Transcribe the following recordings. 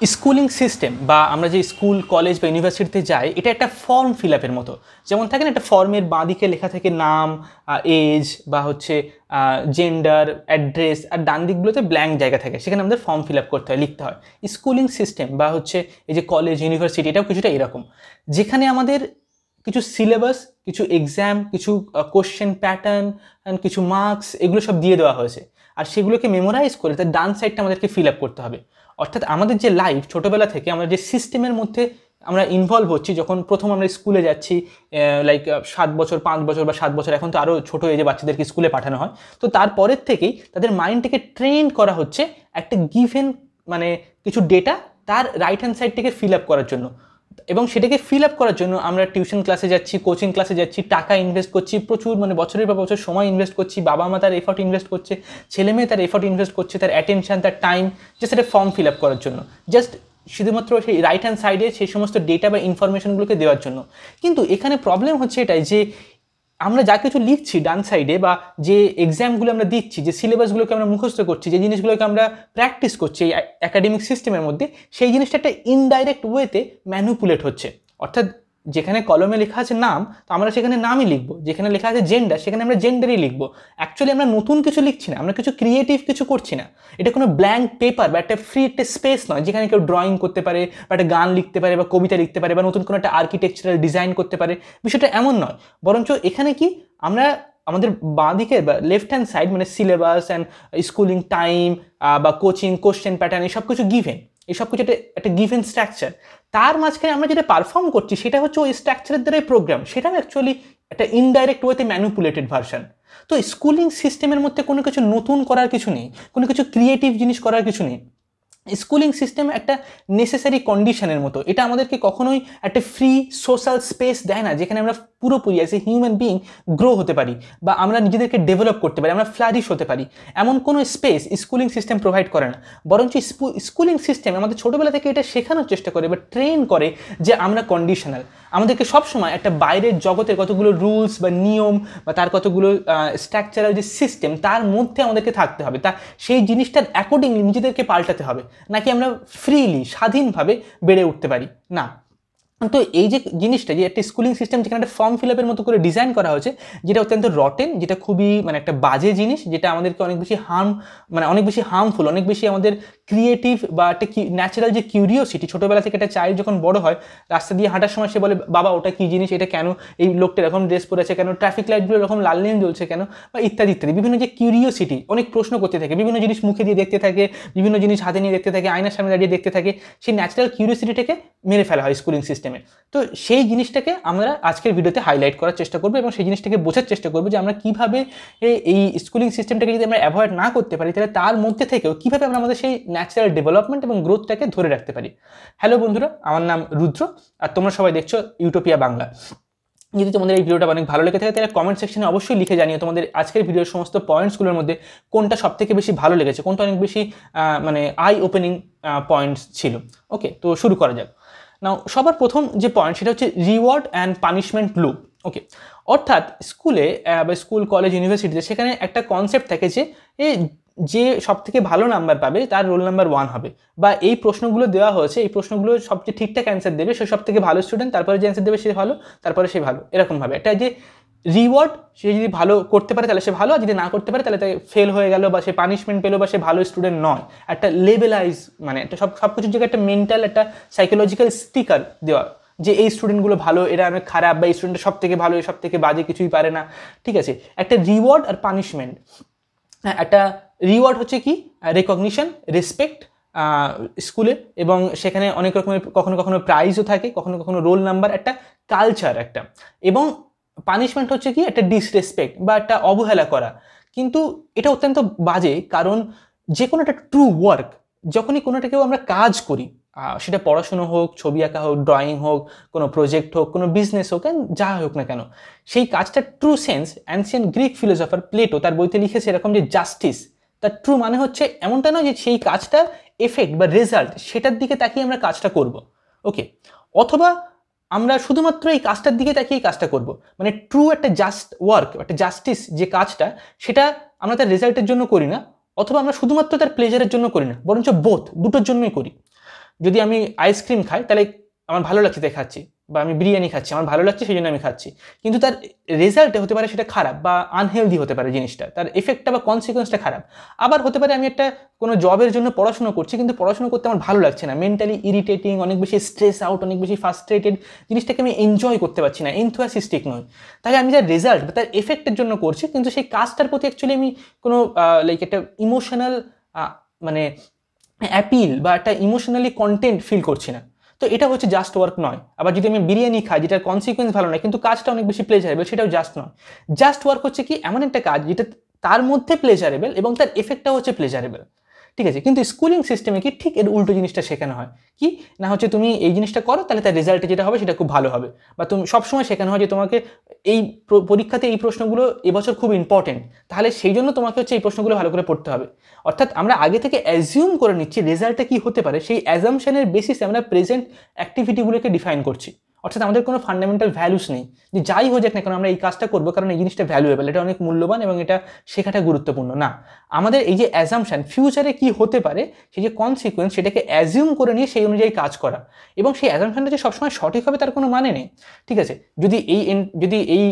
Schooling system বা আমরা যে স্কুল কলেজ বা ইউনিভার্সিটিতে যাই এটা একটা ফর্ম ফিল আপের মতো। যেমন থাকে না একটা ফর্মের বাঁদিকে লেখা থাকে নাম, এজ বা হচ্ছে জেন্ডার, অ্যাড্রেস, আর ডান দিকগুলোতে ব্ল্যাঙ্ক জায়গা থাকে, সেখানে আমাদের ফর্ম ফিল আপ করতে হয়, লিখতে হয়। স্কুলিং সিস্টেম বা হচ্ছে এই যে কলেজ ইউনিভার্সিটি, এটাও কিছুটা এরকম, যেখানে আমাদের কিছু সিলেবাস, কিছু এক্সাম, কিছু কোশ্চেন প্যাটার্ন অ্যান্ড কিছু মার্কস, এগুলো সব দিয়ে দেওয়া হয়েছে। আর সেগুলোকে মেমোরাইজ করে তার ডান সাইডটা আমাদেরকে ফিল আপ করতে হবে। অর্থাৎ আমাদের যে লাইফ ছোটোবেলা থেকে আমরা যে সিস্টেমের মধ্যে আমরা ইনভলভ হচ্ছি, যখন প্রথম আমরা স্কুলে যাচ্ছি, লাইক 7 বছর, 5 বছর বা 7 বছর, এখন তো আরও ছোটো এজে বাচ্চাদেরকে স্কুলে পাঠানো হয়। তো তারপরের থেকেই তাদের মাইন্ডটাকে ট্রেন করা হচ্ছে একটা গিভেন মানে কিছু ডেটা তার রাইট হ্যান্ড সাইড থেকে ফিল আপ করার জন্য। এবং সেটাকে ফিল আপ করার জন্য আমরা টিউশন ক্লাসে যাচ্ছি, কোচিং ক্লাসে যাচ্ছি, টাকা ইনভেস্ট করছি প্রচুর, মানে বছরের পর বছর সময় ইনভেস্ট করছি, বাবা মা তার এফর্ট ইনভেস্ট করছে, ছেলে মেয়ে তার এফর্ট ইনভেস্ট করছে, তার অ্যাটেনশন, তার টাইম, জাস্ট একটা ফর্ম ফিল আপ করার জন্য, জাস্ট শুধুমাত্র সেই রাইট হ্যান্ড সাইডে সেই সমস্ত ডেটা বা ইনফরমেশনগুলোকে দেওয়ার জন্য। কিন্তু এখানে প্রবলেম হচ্ছে এটাই যে আমরা যা কিছু লিখছি ডান সাইডে, বা যে এক্সামগুলো আমরা দিচ্ছি, যে সিলেবাসগুলোকে আমরা মুখস্থ করছি, যে জিনিসগুলোকে আমরা প্র্যাকটিস করছি এই একাডেমিক সিস্টেমের মধ্যে, সেই জিনিসটা একটা ইনডাইরেক্ট ওয়েতে ম্যানুপুলেট হচ্ছে। অর্থাৎ যেখানে কলমে লেখা আছে নাম, তো আমরা সেখানে নামই লিখবো, যেখানে লেখা আছে জেন্ডার সেখানে আমরা জেন্ডারই লিখবো। অ্যাকচুয়ালি আমরা নতুন কিছু লিখছি না, আমরা কিছু ক্রিয়েটিভ কিছু করছি না। এটা কোনো ব্ল্যাঙ্ক পেপার বা একটা ফ্রি একটা স্পেস নয় যেখানে কেউ ড্রয়িং করতে পারে বা একটা গান লিখতে পারে বা কবিতা লিখতে পারে বা নতুন কোনো একটা আর্কিটেকচারাল ডিজাইন করতে পারে। বিষয়টা এমন নয়, বরঞ্চ এখানে কি আমরা আমাদের বাঁ দিকে বা লেফট হ্যান্ড সাইড, মানে সিলেবাস অ্যান্ড স্কুলিং টাইম বা কোচিং, কোশ্চেন প্যাটার্ন, এই সব কিছু গিভেন, এই সব কিছু একটা গিভেন স্ট্রাকচার। তার মাঝখানে আমরা যেটা পারফর্ম করছি সেটা হচ্ছে ওই স্ট্রাকচারের দ্বারাই প্রোগ্রাম, সেটাও অ্যাকচুয়ালি একটা ইনডাইরেক্ট ওয়েতে ম্যানুপুলেটেড ভার্সন। তো স্কুলিং সিস্টেমের মধ্যে কোনো কিছু নতুন করার কিছু নেই, কোনো কিছু ক্রিয়েটিভ জিনিস করার কিছু নেই। স্কুলিং সিস্টেম একটা নেসেসারি কন্ডিশনের মতো, এটা আমাদেরকে কখনোই একটা ফ্রি সোশ্যাল স্পেস দেয় না যেখানে আমরা পুরোপুরি as a human being grow হতে পারি বা আমরা নিজেদেরকে ডেভেলপ করতে পারি, আমরা ফ্লারিশ হতে পারি। এমন কোনো স্পেস স্কুলিং সিস্টেম প্রোভাইড করে না, বরঞ্চ স্কুলিং সিস্টেম আমাদের ছোটোবেলা থেকে এটা শেখানোর চেষ্টা করে বা ট্রেন করে যে আমরা কন্ডিশনাল। আমাদেরকে সবসময় একটা বাইরের জগতের কতগুলো রুলস বা নিয়ম বা তার কতগুলো স্ট্রাকচারাল যে সিস্টেম, তার মধ্যে আমাদেরকে থাকতে হবে, তা সেই জিনিসটার অ্যাকর্ডিংলি নিজেদেরকে পাল্টাতে হবে, নাকি আমরা ফ্রিলি স্বাধীনভাবে বেড়ে উঠতে পারি না। তো এই যে জিনিসটা, যে একটা স্কুলিং সিস্টেম যেখানে একটা ফর্ম ফিল আপের মতো করে ডিজাইন করা হয়েছে, যেটা অত্যন্ত রটেন, যেটা খুবই মানে একটা বাজে জিনিস, যেটা আমাদেরকে অনেক বেশি অনেক বেশি হার্মফুল, অনেক বেশি আমাদের ক্রিয়েটিভ বা একটা ন্যাচারাল যে কিউরিওসিটি, ছোটোবেলা থেকে একটা চাইল্ড যখন বড় হয়, রাস্তা দিয়ে হাঁটার সময় সে বলে বাবা ওটা কী জিনিস, এটা কেন, এই লোকটা এরকম ড্রেস পরে আছে কেন, ট্রাফিক লাইটগুলো এরকম লাল নীল জ্বলছে কেন, বা ইত্যাদি ইত্যাদি বিভিন্ন যে কিউরিওসিটি, অনেক প্রশ্ন করতে থাকে, বিভিন্ন জিনিস মুখে দিয়ে দেখতে থাকে, বিভিন্ন জিনিস হাতে নিয়ে দেখতে থাকে, আয়নার সামনে দাঁড়িয়ে দেখতে থাকে, সেই ন্যাচারাল কিউরিওসিটিটাকে মেরে ফেলা হয় স্কুলিং সিস্টেমে। তো সেই জিনিসটাকে আমরা আজকের ভিডিওতে হাইলাইট করার চেষ্টা করবো এবং সেই জিনিসটাকে বোঝার চেষ্টা করবো যে আমরা কীভাবে এই স্কুলিং সিস্টেমটাকে যদি আমরা অ্যাভয়েড না করতে পারি, তাহলে তার মধ্যে থেকেও কীভাবে আমরা আমাদের সেই ন্যাচারাল ডেভেলপমেন্ট এবং গ্রোথটাকে ধরে রাখতে পারি। হ্যালো বন্ধুরা, আমার নাম রুদ্র আর তোমরা সবাই দেখছো ইউটোপিয়া বাংলা। যদি তোমাদের এই ভিডিওটা অনেক ভালো লেগে থাকে তাহলে কমেন্ট সেকশনে অবশ্যই লিখে জানিও তোমাদের আজকের ভিডিওর সমস্ত পয়েন্টসগুলোর মধ্যে কোনটা সবথেকে বেশি ভালো লেগেছে, কোনটা অনেক বেশি মানে আই ওপেনিং পয়েন্টস ছিল। ওকে, তো শুরু করা যাক। নাও সবার প্রথম যে পয়েন্ট সেটা হচ্ছে রিওয়ার্ড অ্যান্ড পানিশমেন্ট লুপ। ওকে, অর্থাৎ স্কুলে বা স্কুল কলেজ ইউনিভার্সিটিতে সেখানে একটা কনসেপ্ট থাকে যে সব থেকে ভালো নাম্বার পাবে তার রোল নাম্বার 1 হবে, বা এই প্রশ্নগুলো দেওয়া হয়েছে, এই প্রশ্নগুলো সবচেয়ে ঠিকঠাক অ্যান্সার দেবে সে সব থেকে ভালো স্টুডেন্ট, তারপরে যে অ্যান্সার দেবে সে ভালো, তারপরে সে ভালো, এরকমভাবে একটা যে রিওয়ার্ড, সে যদি ভালো করতে পারে তাহলে সে ভালো, আর যদি না করতে পারে তাহলে তাকে ফেল হয়ে গেল বা সে পানিশমেন্ট পেলো বা সে ভালো স্টুডেন্ট নয়, একটা লেভেলাইজ, মানে একটা সব কিছুর জায়গায় একটা মেন্টাল একটা সাইকোলজিক্যাল স্টিকার দেওয়া যে এই স্টুডেন্টগুলো ভালো, এরা অনেক খারাপ, বা এই স্টুডেন্টটা সব থেকে ভালো, সব থেকে বাজে, কিছুই পারে না। ঠিক আছে, একটা রিওয়ার্ড আর পানিশমেন্ট। হ্যাঁ, একটা রিওয়ার্ড হচ্ছে কি রেকগনিশন, রেসপেক্ট স্কুলে, এবং সেখানে অনেক রকমের কখনো কখনো প্রাইজও থাকে, কখনো কখনো রোল নাম্বার, একটা কালচার একটা। এবং পানিশমেন্ট হচ্ছে কি একটা ডিসরেসপেক্ট বা একটা অবহেলা করা। কিন্তু এটা অত্যন্ত বাজে, কারণ যে কোনো একটা ট্রু ওয়ার্ক, যখনই কোনোটাকেও আমরা কাজ করি, সেটা পড়াশুনো হোক, ছবি আঁকা হোক, ড্রয়িং হোক, কোনো প্রজেক্ট হোক, কোনো বিজনেস হোক, যা হোক না কেন, সেই কাজটার true sense ancient Greek philosopher Plato তার বইতে লিখেছে এরকম যে জাস্টিস, তার ট্রু মানে হচ্ছে এমনটা নয় যে সেই কাজটার এফেক্ট বা রেজাল্ট সেটার দিকে তাকিয়ে আমরা কাজটা করব। ওকে, অথবা আমরা শুধুমাত্র এই কাজটার দিকে তাকিয়ে কাজটা করব, মানে ট্রু একটা জাস্ট ওয়ার্ক, একটা জাস্টিস যে কাজটা, সেটা আমরা তার রেজাল্টের জন্য করি না, অথবা আমরা শুধুমাত্র তার প্লেজারের জন্য করি না, বরঞ্চ দুটোর জন্যই করি। যদি আমি আইসক্রিম খাই তাহলে আমার ভালো লাগছে তাই খাচ্ছি, বা আমি বিরিয়ানি খাচ্ছি আমার ভালো লাগছে সেই জন্য আমি খাচ্ছি, কিন্তু তার রেজাল্টে হতে পারে সেটা খারাপ বা আনহেলদি হতে পারে জিনিসটা, তার এফেক্টটা বা কনসিকোয়েন্সটা খারাপ। আবার হতে পারে আমি একটা কোনো জবের জন্য পড়াশোনা করছি কিন্তু পড়াশোনা করতে আমার ভালো লাগছে না, মেন্টালি ইরিটেটিং, অনেক বেশি স্ট্রেস আউট, অনেক বেশি ফ্রাস্ট্রেটেড, জিনিসটাকে আমি এনজয় করতে পারছি না, এনথুয়াসিস্টিক নয়। তাহলে আমি যার রেজাল্ট বা তার এফেক্টের জন্য করছি কিন্তু সেই কাজটার প্রতি অ্যাকচুয়ালি আমি কোনো লাইক একটা ইমোশনাল মানে অ্যাপিল বা একটা ইমোশনালি কন্টেন্ট ফিল করছি না। তো এটা হচ্ছে জাস্ট ওয়ার্ক নয়। আবার যদি আমি বিরিয়ানি খাই যেটার কনসিকুয়েন্স ভালো নয় কিন্তু কাজটা অনেক বেশি প্লেজারেবল, সেটাও জাস্ট নয়। জাস্ট ওয়ার্ক হচ্ছে কি এমন একটা কাজ যেটা তার মধ্যে প্লেজারেবল এবং তার এফেক্টটাও হচ্ছে প্লেজারেবল, ঠিক আছে। কিন্তু স্কুলিং সিস্টেমে কি ঠিক এর উল্টো জিনিসটা শেখানো হয়, কি না হচ্ছে তুমি এই জিনিসটা করো তাহলে তার রেজাল্টে যেটা হবে সেটা খুব ভালো হবে, বা তুমি সবসময় শেখানো হয় যে তোমাকে এই পরীক্ষাতে এই প্রশ্নগুলো এবছর খুব ইম্পর্টেন্ট, তাহলে সেই জন্য তোমাকে হচ্ছে এই প্রশ্নগুলো ভালো করে পড়তে হবে। অর্থাৎ আমরা আগে থেকে অ্যাজিউম করে নিচ্ছি রেজাল্টটা কি হতে পারে, সেই অ্যাজামশনের বেসিসে আমরা প্রেজেন্ট অ্যাক্টিভিটিগুলোকে ডিফাইন করছি। অর্থাৎ আমাদের কোনো ফান্ডামেন্টাল ভ্যালুস নেই যে যাই হয়ে যাক না কেন আমরা এই কাজটা করবো কারণ এই জিনিসটা ভ্যালুয়েবল, এটা অনেক মূল্যবান এবং এটা শেখাটা গুরুত্বপূর্ণ না। আমাদের এই যে অ্যাজামশন ফিউচারে কি হতে পারে সেই যে কনসিকুয়েন্স সেটাকে অ্যাজিউম করে নিয়ে সেই অনুযায়ী কাজ করা, এবং সেই অ্যাজামশনটা যে সবসময় সঠিক হবে তার কোনো মানে নেই, ঠিক আছে। যদি এই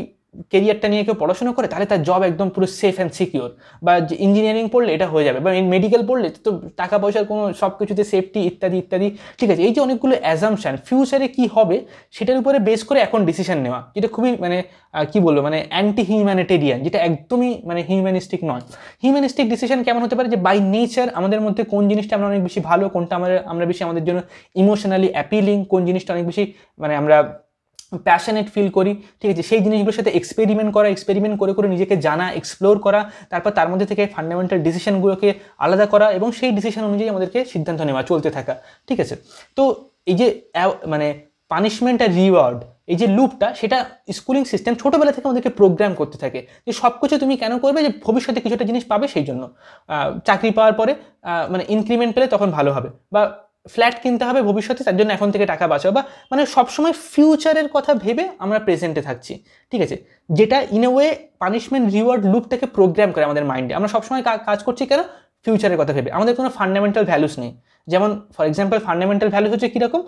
কেরিয়ারটা নিয়ে কেউ পড়াশোনা করে তাহলে তার জব একদম পুরো সেফ অ্যান্ড সিকিওর, বা ইঞ্জিনিয়ারিং পড়লে এটা হয়ে যাবে, বা মেডিকেল পড়লে তো টাকা পয়সার কোনো সব কিছুতে সেফটি ইত্যাদি ইত্যাদি, ঠিক আছে। এই যে অনেকগুলো অ্যাজামশন ফিউচারে কি হবে সেটার উপরে বেস করে এখন ডিসিশন নেওয়া, যেটা খুবই মানে কি বলবো মানে অ্যান্টি হিউম্যানিটেরিয়ান, যেটা একদমই মানে হিউম্যানিস্টিক নয়। হিউম্যানিস্টিক ডিসিশন কেমন হতে পারে যে বাই নেচার আমাদের মধ্যে কোন জিনিসটা আমরা অনেক বেশি ভালো, কোনটা আমরা বেশি আমাদের জন্য ইমোশনালি অ্যাপিলিং, কোন জিনিসটা অনেক বেশি মানে আমরা প্যাশনেট ফিল করি, ঠিক আছে, সেই জিনিসগুলোর সাথে এক্সপেরিমেন্ট করে করে নিজেকে জানা, এক্সপ্লোর করা, তারপর তার মধ্যে থেকে ফান্ডামেন্টাল ডিসিশনগুলোকে আলাদা করা এবং সেই ডিসিশন অনুযায়ী আমাদেরকে সিদ্ধান্ত নেওয়া, চলতে থাকা, ঠিক আছে। তো এই যে মানে পানিশমেন্ট আর রিওয়ার্ড, এই যে লুপটা, সেটা স্কুলিং সিস্টেম ছোটোবেলা থেকে আমাদেরকে প্রোগ্রাম করতে থাকে যে সব কিছু তুমি কেন করবে, যে ভবিষ্যতে কিছুটা জিনিস পাবে সেই জন্য, চাকরি পাওয়ার পরে মানে ইনক্রিমেন্ট পেলে তখন ভালো হবে, বা ফ্ল্যাট কিনতে হবে ভবিষ্যতে তার জন্য এখন থেকে টাকা বাঁচাও, বা মানে সবসময় ফিউচারের কথা ভেবে আমরা প্রেজেন্টে থাকছি, ঠিক আছে। যেটা in a way punishment reward লুপটাকে প্রোগ্রাম করে আমাদের মাইন্ডে, আমরা সবসময় কাজ করছি কেন, ফিউচারের কথা ভেবে। আমাদের কোনো ফান্ডামেন্টাল ভ্যালুস নেই। যেমন ফর এক্সাম্পল ফান্ডামেন্টাল ভ্যালুস হচ্ছে কীরকম,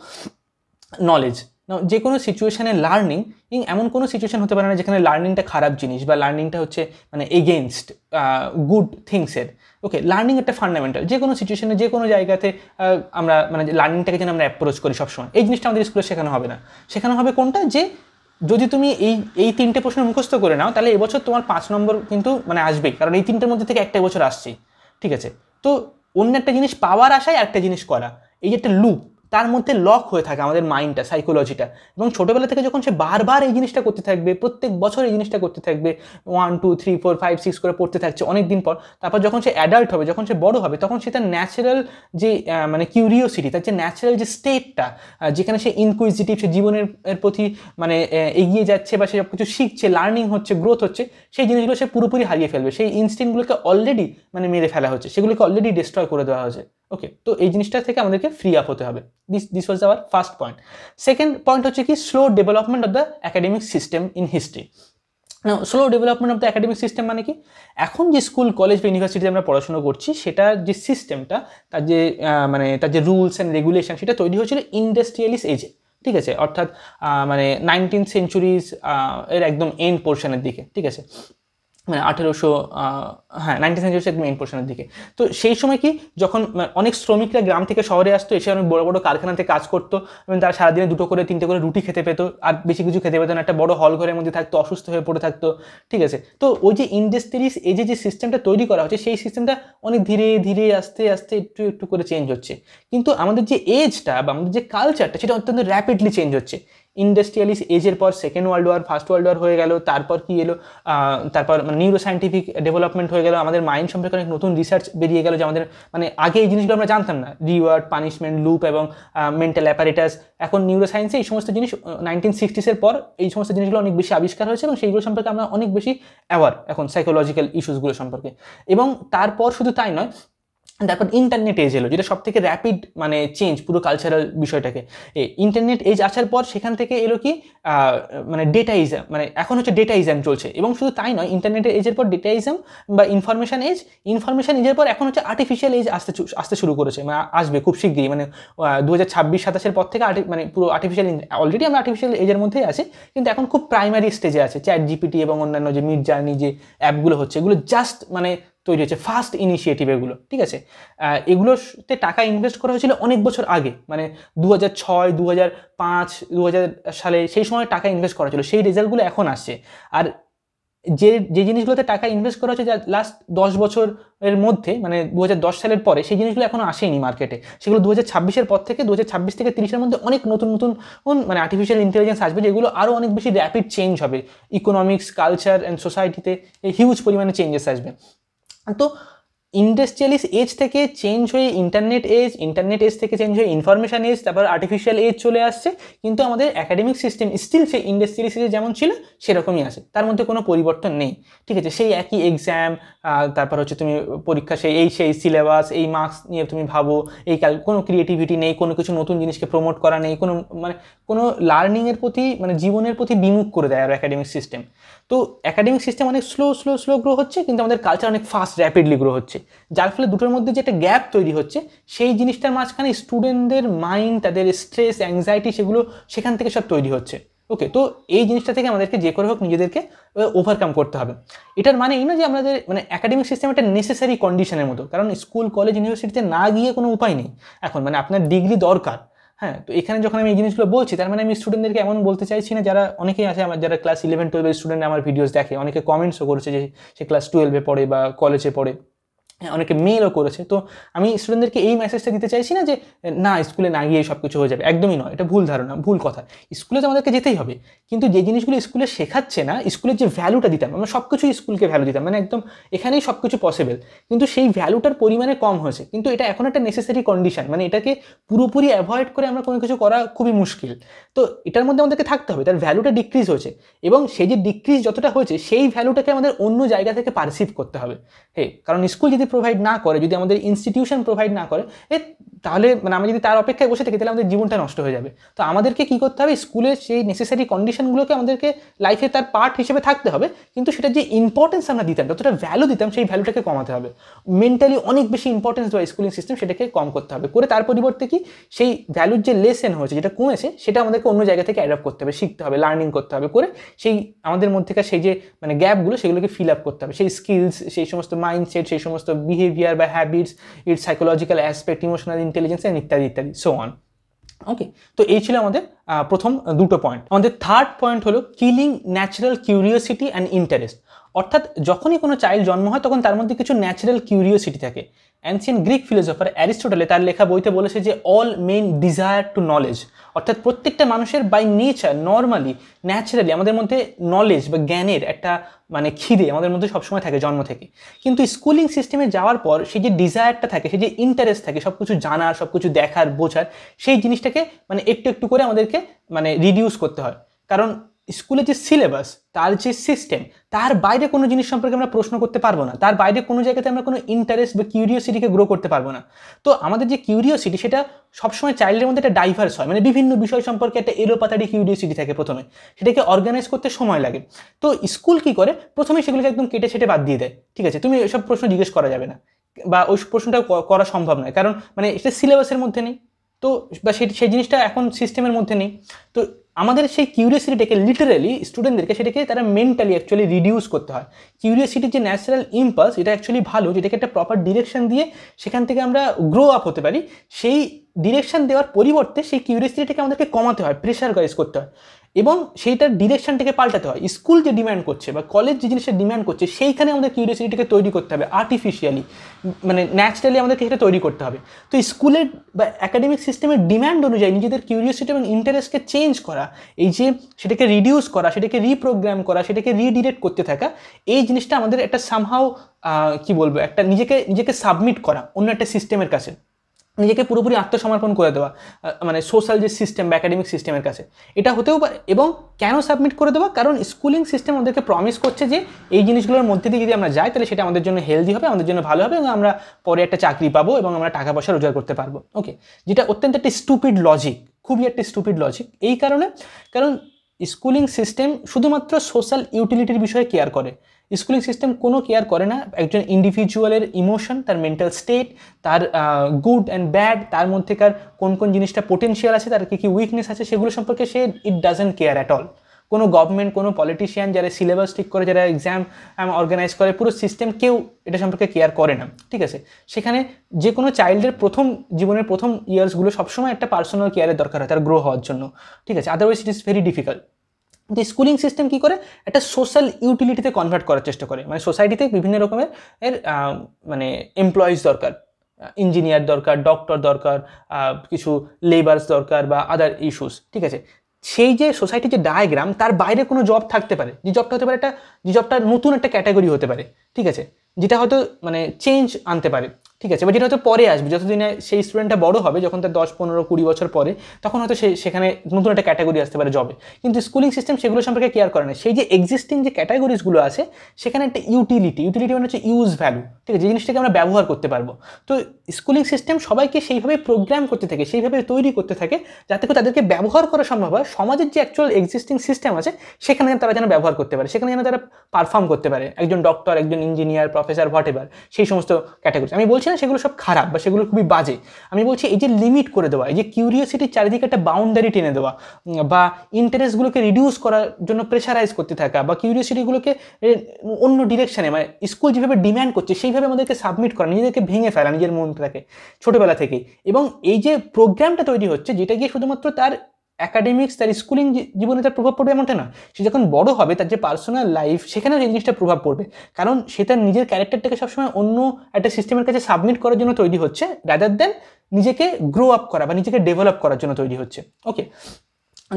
নলেজ। যে কোনো সিচুয়েশানে লার্নিং, এমন কোনো সিচুয়েশান হতে পারে না যেখানে লার্নিংটা খারাপ জিনিস বা লার্নিংটা হচ্ছে মানে এগেনস্ট গুড থিংসের। ওকে, লার্নিং একটা ফান্ডামেন্টাল, যে কোনো সিচুয়েশানে যে কোনো জায়গাতে আমরা মানে লার্নিংটাকে যেন আমরা অ্যাপ্রোচ করি সবসময়, এই জিনিসটা আমাদের স্কুলে শেখানো হবে না। শেখানো হবে কোনটা, যে যদি তুমি এই তিনটে প্রশ্ন মুখস্থ করে নাও তাহলে এবছর তোমার 5 নম্বর কিন্তু মানে আসবেই, কারণ এই তিনটের মধ্যে থেকে একটা বছর আসছেই, ঠিক আছে। তো অন্য একটা জিনিস পাওয়ার আশায় একটা জিনিস করা, এই যে একটা লুপ, তার মধ্যে লক হয়ে থাকে আমাদের মাইন্ডটা, সাইকোলজিটা। এবং ছোটোবেলা থেকে যখন সে বারবার এই জিনিসটা করতে থাকবে, প্রত্যেক বছর এই জিনিসটা করতে থাকবে, 1 2 3 4 5 6 করে পড়তে থাকছে অনেক দিন পর, তারপর যখন সে অ্যাডাল্ট হবে, যখন সে বড় হবে, তখন সে তার ন্যাচারাল যে মানে কিউরিওসিটি, তার যে ন্যাচারাল যে স্টেটটা, যেখানে সে ইনকুইজিটিভ, সে জীবনের প্রতি মানে এগিয়ে যাচ্ছে বা সে সব কিছু শিখছে, লার্নিং হচ্ছে, গ্রোথ হচ্ছে, সেই জিনিসগুলো সে পুরোপুরি হারিয়ে ফেলবে। সেই ইনস্টিংক্টগুলোকে অলরেডি মানে মেরে ফেলা হচ্ছে, সেগুলোকে অলরেডি ডিস্ট্রয় করে দেওয়া হয়েছে। ওকে, তো এই জিনিসটা থেকে আমাদেরকে ফ্রি আপ হতে হবে। This was our first point. Second point হচ্ছে কি, slow development of the academic system in history. Slow development of the academic system মানে কি, এখন যে স্কুল কলেজ বা ইউনিভার্সিটিতে আমরা পড়াশোনা করছি সেটার যে সিস্টেমটা, তার যে মানে তার যে রুলস অ্যান্ড রেগুলেশন, সেটা তৈরি হয়েছিল ইন্ডাস্ট্রিয়ালিস্ট এজে, ঠিক আছে। অর্থাৎ মানে 19th সেঞ্চুরিজ এর একদম এন্ড পোর্শনের দিকে, ঠিক আছে, মানে 1800 হ্যাঁ 19th সেঞ্চুরির একদম এন্ড পোর্শনের দিকে। তো সেই সময় কি, যখন অনেক শ্রমিকরা গ্রাম থেকে শহরে আসতো, এসে অনেক বড় বড় কারখানাতে কাজ করতো এবং তারা সারাদিনে 2 করে 3 করে রুটি খেতে পেতো, আর বেশি কিছু খেতে পেতো না, একটা বড় হল ঘরের মধ্যে থাকতো, অসুস্থ হয়ে পড়ে থাকতো, ঠিক আছে। তো ওই যে ইন্ডাস্ট্রিজ এজে যে সিস্টেমটা তৈরি করা হচ্ছে, সেই সিস্টেমটা অনেক ধীরে ধীরে আস্তে আস্তে একটু একটু করে চেঞ্জ হচ্ছে। কিন্তু আমাদের যে এজটা বা আমাদের যে কালচারটা, সেটা অত্যন্ত র্যাপিডলি চেঞ্জ হচ্ছে। ইন্ডাস্ট্রিয়ালিস্ট এজের পর second world war, first world war হয়ে গেল, তারপর কি এলো, তারপর মানে নিউরো সায়েন্টিফিক ডেভেলপমেন্ট হয়ে গেল, আমাদের মাইন্ড সম্পর্কে অনেক নতুন রিসার্চ বেরিয়ে গেল, যে আমাদের মানে আগে এই জিনিসগুলো আমরা জানতাম না, রিওয়ার্ড, পানিশমেন্ট, লুপ এবং মেন্টাল অ্যাপারেটাস। এখন নিউরো সায়েন্সে এই সমস্ত জিনিস 1960s পর এই সমস্ত জিনিসগুলো অনেক বেশি আবিষ্কার হয়েছে এবং সেইগুলো সম্পর্কে আমরা অনেক বেশি অ্যাওয়ার এখন সাইকোলজিক্যাল ইস্যুসগুলো সম্পর্কে। এবং তারপর শুধু তাই নয়, তারপর ইন্টারনেট এজ এলো, যেটা সব থেকে র্যাপিড মানে চেঞ্জ পুরো কালচারাল বিষয়টাকে। ইন্টারনেট এজ আসার পর সেখান থেকে এলো কি মানে ডেটাইজম, মানে এখন হচ্ছে ডেটাইজম চলছে। এবং শুধু তাই নয়, ইন্টারনেটের এজের পর ডেটাইজম বা ইনফরমেশন এজের পর এখন হচ্ছে আর্টিফিশিয়াল এজ আসতে শুরু করেছে, মানে আসবে খুব শিগগিরই, মানে 2026-27 পর থেকে মানে পুরো আর্টিফিশিয়াল, অলরেডি আমরা আর্টিফিশিয়াল এজের মধ্যেই আছি, কিন্তু এখন খুব প্রাইমারি স্টেজে আছে। চ্যাট জিপিটি এবং অন্যান্য যে মিড জার্নি যে অ্যাপগুলো হচ্ছে, এগুলো জাস্ট মানে তৈরি হচ্ছে, ফার্স্ট ইনিশিয়েটিভ এগুলো, ঠিক আছে। এগুলোতে টাকা ইনভেস্ট করা হয়েছিল অনেক বছর আগে, মানে 2006, 2005, 2000 সালে সেই সময় টাকা ইনভেস্ট করা ছিল, সেই রেজাল্টগুলো এখন আসছে। আর যে যে জিনিসগুলোতে টাকা ইনভেস্ট করা হচ্ছে যা লাস্ট 10 বছরের মধ্যে, মানে 2010 সালের পরে, সেই জিনিসগুলো এখনো আসেনি মার্কেটে। সেগুলো 2026-এর পর থেকে, 2026 থেকে 30-এর মধ্যে অনেক নতুন নতুন মানে আর্টিফিশিয়াল ইন্টেলিজেন্স আসবে, যেগুলো আরও অনেক বেশি র্যাপিড চেঞ্জ হবে ইকোনমিক্স, কালচার অ্যান্ড সোসাইটিতে। এই হিউজ পরিমাণে চেঞ্জেস আসবে। তো ইন্ডাস্ট্রিয়ালিস্ট এজ থেকে চেঞ্জ হয়ে ইন্টারনেট এজ থেকে চেঞ্জ হয়ে ইনফরমেশন এজ, তারপর আর্টিফিশিয়াল এজ চলে আসছে। কিন্তু আমাদের একাডেমিক সিস্টেম স্টিল সেই ইন্ডাস্ট্রিয়ালিস্ট এজে যেমন ছিল সেরকমই আছে, তার মধ্যে কোনো পরিবর্তন নেই, ঠিক আছে। সেই একই এক্সাম, তারপর হচ্ছে তুমি পরীক্ষা, সেই সিলেবাস, এই মার্কস নিয়ে তুমি ভাবো, কোনো ক্রিয়েটিভিটি নেই, কোনো কিছু নতুন জিনিসকে প্রমোট করা নেই, কোনো লার্নিংয়ের প্রতি, মানে জীবনের প্রতি বিমুখ করে দেয় আর একাডেমিক সিস্টেম। তো একাডেমিক সিস্টেম অনেক স্লো গ্রো হচ্ছে, কিন্তু আমাদের কালচার অনেক ফাস্ট র্যাপিডলি গ্রো হচ্ছে, যার ফলে দুটোর মধ্যে যে একটা গ্যাপ তৈরি হচ্ছে, সেই জিনিসটার মাঝখানে স্টুডেন্টদের মাইন্ড, তাদের স্ট্রেস, অ্যাংজাইটি, সেগুলো সেখান থেকে সব তৈরি হচ্ছে। ওকে, তো এই জিনিসটা থেকে আমাদেরকে যে করে হোক নিজেদেরকে ওভারকাম করতে হবে। এটার মানে এই না যে আমাদের মানে একাডেমিক সিস্টেম একটা নেসেসারি কন্ডিশনের মতো, কারণ স্কুল, কলেজ, ইউনিভার্সিটিতে না গিয়ে কোনো উপায় নেই এখন, মানে আপনার ডিগ্রি দরকার। হ্যাঁ, তো এখানে যখন আমি এই জিনিসগুলো বলছি, তার মানে আমি স্টুডেন্টদেরকে এমন বলতে চাইছি না, যারা অনেকেই আছে আমার, যারা ক্লাস 11-12 স্টুডেন্ট আমার ভিডিওস দেখে, অনেকে কমেন্টসও করেছে যে সে ক্লাস 12-এ পড়ে বা কলেজে পড়ে, হ্যাঁ, অনেকে মেলও করেছে। তো আমি স্টুডেন্টদেরকে এই মেসেজটা দিতে চাইছি না যে না, স্কুলে না গিয়ে সব কিছু হয়ে যাবে, একদমই নয়, এটা ভুল ধারণা, ভুল কথা। স্কুলে তো আমাদেরকে যেতেই হবে, কিন্তু যে জিনিসগুলো স্কুলে শেখাচ্ছে না, স্কুলের যে ভ্যালুটা দিতাম আমরা, সব কিছুই স্কুলকে ভ্যালু দিতাম, মানে একদম এখানেই সব কিছু পসিবল, কিন্তু সেই ভ্যালুটার পরিমাণে কম হয়েছে। কিন্তু এটা এখন একটা নেসেসারি কন্ডিশন, মানে এটাকে পুরোপুরি অ্যাভয়েড করে আমরা কোনো কিছু করা খুবই মুশকিল। তো এটার মধ্যে আমাদেরকে থাকতে হবে, তার ভ্যালুটা ডিক্রিজ হয়েছে, এবং সেই যে ডিক্রিজ যতটা হয়েছে, সেই ভ্যালুটাকে আমাদের অন্য জায়গা থেকে পারসিভ করতে হবে। হ্যাঁ, কারণ স্কুল যদি প্রোভাইড না করে, যদি আমাদের ইনস্টিটিউশন প্রোভাইড না করে, তাহলে মানে আমরা যদি তার অপেক্ষায় বসে থাকি, তাহলে আমাদের জীবনটা নষ্ট হয়ে যাবে। তো আমাদেরকে কী করতে হবে, স্কুলের সেই নেসেসারি কন্ডিশনগুলোকে আমাদেরকে লাইফে তার পার্ট হিসেবে থাকতে হবে, কিন্তু সেটার যে ইম্পর্টেন্স আমরা দিতাম, যতটা ভ্যালু দিতাম, সেই ভ্যালুটাকে কমাতে হবে। মেন্টালি অনেক বেশি ইম্পর্টেন্স দেওয়া স্কুলিং সিস্টেম, সেটাকে কম করতে হবে, করে তার পরিবর্তে কি সেই ভ্যালুর যে লেসেন হয়েছে, যেটা কমেছে, সেটা আমাদেরকে অন্য জায়গা থেকে অ্যাডপ্ট করতে হবে, শিখতে হবে, লার্নিং করতে হবে, করে সেই আমাদের মধ্যেকার সেই যে মানে গ্যাপগুলো, সেগুলোকে ফিল আপ করতে হবে, সেই স্কিলস, সেই সমস্ত মাইন্ডসেট, সেই সমস্ত বিহেভিয়ার বা habits, it's psychological aspect, emotional intelligence and ইত্যাদি ইত্যাদি, সো অন। ওকে, তো এই ছিল আমাদের প্রথম দুটো পয়েন্ট। আমাদের থার্ড পয়েন্ট হলো killing natural curiosity and interest. অর্থাৎ যখনই কোনো চাইল্ড জন্ম হয়, তখন তার মধ্যে কিছু ন্যাচারাল কিউরিওসিটি থাকে। অ্যানসিয়েন্ট গ্রিক ফিলোসফার অ্যারিস্টটলে তার লেখা বইতে বলেছে যে all men desire to knowledge, অর্থাৎ প্রত্যেকটা মানুষের বাই নেচার, নর্মালি, ন্যাচারালি আমাদের মধ্যে নলেজ বা জ্ঞানের একটা মানে খিদে আমাদের মধ্যে সবসময় থাকে জন্ম থেকে। কিন্তু স্কুলিং সিস্টেমে যাওয়ার পর সেই যে ডিজায়ারটা থাকে, সেই যে ইন্টারেস্ট থাকে সব কিছু জানার, সব কিছু দেখার, বোঝার, সেই জিনিসটাকে মানে একটু একটু করে আমাদেরকে মানে রিডিউস করতে হয়। কারণ স্কুলের যে সিলেবাস, তার যে সিস্টেম, তার বাইরে কোনো জিনিস সম্পর্কে আমরা প্রশ্ন করতে পারবো না, তার বাইরে কোনো জায়গাতে আমরা কোনো ইন্টারেস্ট বা কিউরিওসিটিকে গ্রো করতে পারবো না। তো আমাদের যে কিউরিওসিটি, সেটা সবসময় চাইল্ডের মধ্যে একটা ডাইভার্স হয়, মানে বিভিন্ন বিষয় সম্পর্কে একটা এলোপাতাড়ি কিউরিওসিটি থাকে প্রথমে, সেটাকে অর্গানাইজ করতে সময় লাগে। তো স্কুল কি করে, প্রথমে সেগুলোকে একদম কেটে ছেটে বাদ দিয়ে দেয়, ঠিক আছে, তুমি এসব প্রশ্ন জিজ্ঞেস করা যাবে না, বা ওই প্রশ্নটা করা সম্ভব নয়, কারণ মানে এটা সিলেবাসের মধ্যে নেই, তো বা সেই জিনিসটা এখন সিস্টেমের মধ্যে নেই। তো আমাদের সেই কিউরিওসিটিটাকে লিটারালি স্টুডেন্টদেরকে সেটাকে তারা মেন্টালি অ্যাকচুয়ালি রিডিউস করতে হয়। কিউরিওসিটির যে ন্যাচারাল ইম্পালস, এটা অ্যাকচুয়ালি ভালো, যেটাকে একটা প্রপার ডিরেকশন দিয়ে সেখান থেকে আমরা গ্রো আপ হতে পারি। সেই ডিরেকশন দেওয়ার পরিবর্তে সেই কিউরিওসিটিটাকে আমাদেরকে কমাতে হয়, প্রেশারাইজ করতে হয়, এবং সেইটার ডিরেকশনটাকে পাল্টাতে হয়। স্কুল যে ডিম্যান্ড করছে বা কলেজ যে জিনিসটা ডিম্যান্ড করছে, সেইখানে আমাদের কিউরিওসিটিটাকে তৈরি করতে হবে আর্টিফিশিয়ালি, মানে ন্যাচারালি আমাদেরকে সেটা তৈরি করতে হবে। তো স্কুলের বা একাডেমিক সিস্টেমের ডিম্যান্ড অনুযায়ী নিজেদের কিউরিওসিটি এবং ইন্টারেস্টকে চেঞ্জ করা, এই যে সেটাকে রিডিউস করা, সেটাকে রিপ্রোগ্রাম করা, সেটাকে রিডিরেক্ট করতে থাকা, এই জিনিসটা আমাদের একটা সামহাও কি বলবো, একটা নিজেকে সাবমিট করা অন্য একটা সিস্টেমের কাছে। নিজেকে পুরোপুরি আত্মসমর্পণ করে দেওয়া, মানে সোশ্যাল যে সিস্টেম বা একাডেমিক সিস্টেমের কাছে, এটা হতেও পারে। এবং কেন সাবমিট করে দেওয়া, কারণ স্কুলিং সিস্টেম আমাদেরকে প্রমিস করছে যে এই জিনিসগুলোর মধ্যে দিয়ে যদি আমরা যাই তাহলে সেটা আমাদের জন্য হেলদি হবে, আমাদের জন্য ভালো হবে, এবং আমরা পরে একটা চাকরি পাবো এবং আমরা টাকা পয়সা রোজগার করতে পারবো। ওকে, যেটা অত্যন্ত একটা স্টুপিড লজিক, খুবই একটা স্টুপিড লজিক। এই কারণে, কারণ স্কুলিং সিস্টেম শুধুমাত্র সোশ্যাল ইউটিলিটির বিষয়ে কেয়ার করে। স্কুলিং সিস্টেম কোনো কেয়ার করে না একজন ইন্ডিভিজুয়ালের ইমোশন, তার মেন্টাল স্টেট, তার গুড অ্যান্ড ব্যাড, তার মধ্যেকার কোন কোন জিনিসটা পোটেনশিয়াল আছে, তার কী কী উইকনেস আছে, সেগুলো সম্পর্কে সে it doesn't care at all. কোনো গভর্নমেন্ট, কোনো পলিটিশিয়ান যারা সিলেবাস ঠিক করে, যারা এক্সাম অর্গানাইজ করে, পুরো সিস্টেম কেউ এটা সম্পর্কে কেয়ার করে না, ঠিক আছে। সেখানে যে কোনো চাইল্ডের জীবনের প্রথম ইয়ার্সগুলো সবসময় একটা পার্সোনাল কেয়ারের দরকার হয় তার গ্রো হওয়ার জন্য, ঠিক আছে, otherwise it is very difficult. যে স্কুলিং সিস্টেম কী করে, একটা সোশ্যাল ইউটিলিটিতে কনভার্ট করার চেষ্টা করে, মানে সোসাইটিতে বিভিন্ন রকমের মানে এমপ্লয়িজ দরকার, ইঞ্জিনিয়ার দরকার, ডক্টর দরকার, কিছু লেবার্স দরকার বা আদার ইস্যুস, ঠিক আছে। সেই যে সোসাইটির যে ডায়াগ্রাম, তার বাইরে কোনো জব থাকতে পারে, যে জবটা হতে পারে একটা, যে জবটা নতুন একটা ক্যাটাগরি হতে পারে, ঠিক আছে, যেটা হয়তো মানে চেঞ্জ আনতে পারে, ঠিক আছে, বা যেটা হয়তো পরে আসবে, যতদিনে সেই স্টুডেন্টটা বড় হবে, যখন তার 10-15-20 বছর পরে, তখন হয়তো সেখানে নতুন একটা ক্যাটাগরি আসতে পারে জবে। কিন্তু স্কুলিং সিস্টেম সেগুলো সম্পর্কে কেয়ার করে না। সেই যে এক্সিস্টিং যে ক্যাটাগরিজগুলো আছে, সেখানে একটা ইউটিলিটি মানে হচ্ছে ইউজ ভ্যালু, ঠিক আছে, যে জিনিসটাকে আমরা ব্যবহার করতে পারবো। তো স্কুলিং সিস্টেম সবাইকে সেইভাবে প্রোগ্রাম করতে থাকে, সেইভাবে তৈরি করতে থাকে, যাতে করে তাদেরকে ব্যবহার করা সম্ভব হয় সমাজের যে অ্যাকচুয়াল এক্সিস্টিং সিস্টেম আছে সেখানে তারা যেন ব্যবহার করতে পারে, সেখানে যেন তারা পারফর্ম করতে পারে, একজন ডক্টর, একজন ইঞ্জিনিয়ার, প্রফেসর, হোয়াট এভার, সেই সমস্ত ক্যাটাগরি। আমি বলছি না সেগুলো সব খারাপ বা সেগুলো খুবই বাজে, আমি বলছি এই যে লিমিট করে দেওয়া, এই যে কিউরিওসিটির চারিদিকে একটা বাউন্ডারি টেনে দেওয়া, বা ইন্টারেস্টগুলোকে রিডিউস করার জন্য প্রেশারাইজ করতে থাকা, বা কিউরিওসিটিগুলোকে অন্য ডিরেকশানে, মানে স্কুল যেভাবে ডিম্যান্ড করছে সেইভাবে আমাদেরকে সাবমিট করা, নিজেদেরকে ভেঙে ফেলা নিজের মনটাকে ছোটোবেলা থেকেই। এবং এই যে প্রোগ্রামটা তৈরি হচ্ছে, যেটা গিয়ে শুধুমাত্র তার অ্যাকাডেমিক্স, তার স্কুলিং জীবনে তার প্রভাব পড়বে এমনটা না, সে যখন বড় হবে তার যে পার্সোনাল লাইফ, সেখানেও এই জিনিসটা প্রভাব পড়বে, কারণ সে তার নিজের ক্যারেক্টারটাকে সবসময় অন্য একটা সিস্টেমের কাছে সাবমিট করার জন্য তৈরি হচ্ছে, রাদার দেন নিজেকে গ্রো আপ করা বা নিজেকে ডেভেলপ করার জন্য তৈরি হচ্ছে। ওকে,